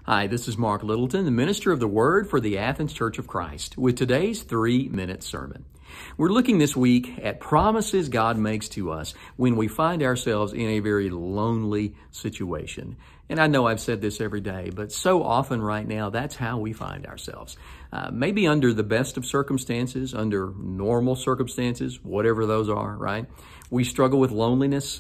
Hi, this is Mark Littleton, the minister of the Word for the Athens Church of Christ, with today's 3-minute sermon. We're looking this week at promises God makes to us when we find ourselves in a very lonely situation. And I know I've said this every day, but so often right now, that's how we find ourselves. Maybe under the best of circumstances, under normal circumstances, whatever those are, right? We struggle with loneliness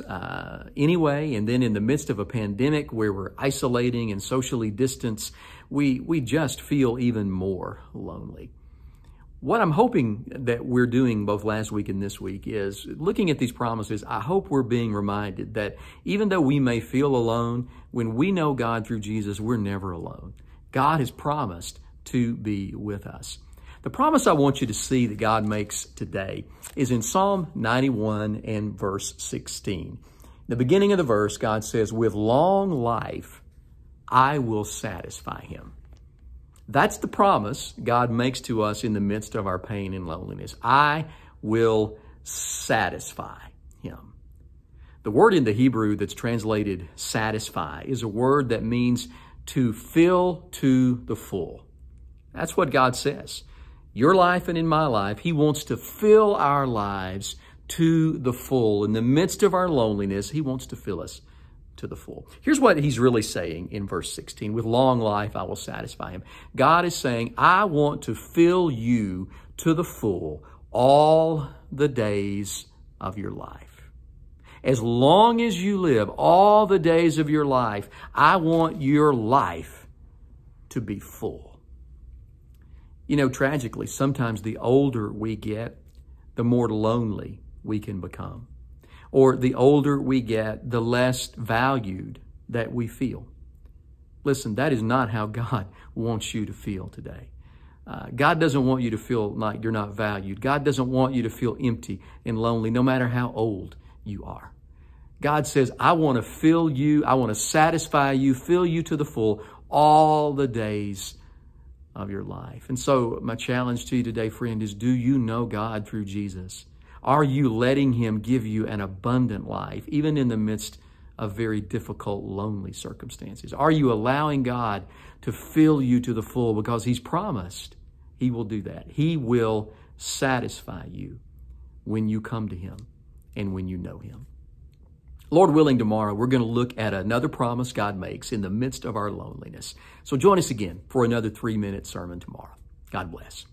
anyway, and then in the midst of a pandemic where we're isolating and socially distanced, we just feel even more lonely. What I'm hoping that we're doing both last week and this week is looking at these promises. I hope we're being reminded that even though we may feel alone, when we know God through Jesus, we're never alone. God has promised to be with us. The promise I want you to see that God makes today is in Psalm 91 and verse 16. The beginning of the verse, God says, "With long life, I will satisfy him." That's the promise God makes to us in the midst of our pain and loneliness. I will satisfy him. The word in the Hebrew that's translated satisfy is a word that means to fill to the full. That's what God says. Your life and in my life, he wants to fill our lives to the full. In the midst of our loneliness, he wants to fill us to the full. Here's what he's really saying in verse 16. With long life, I will satisfy him. God is saying, I want to fill you to the full all the days of your life. As long as you live, all the days of your life, I want your life to be full. You know, tragically, sometimes the older we get, the more lonely we can become. Or the older we get, the less valued that we feel. Listen, that is not how God wants you to feel today. God doesn't want you to feel like you're not valued. God doesn't want you to feel empty and lonely, no matter how old you are. God says, I want to fill you, I want to satisfy you, fill you to the full all the days of your life. And so my challenge to you today, friend, is do you know God through Jesus? Are you letting him give you an abundant life, even in the midst of very difficult, lonely circumstances? Are you allowing God to fill you to the full? Because he's promised he will do that. He will satisfy you when you come to him and when you know him. Lord willing, tomorrow we're going to look at another promise God makes in the midst of our loneliness. So join us again for another 3-minute sermon tomorrow. God bless.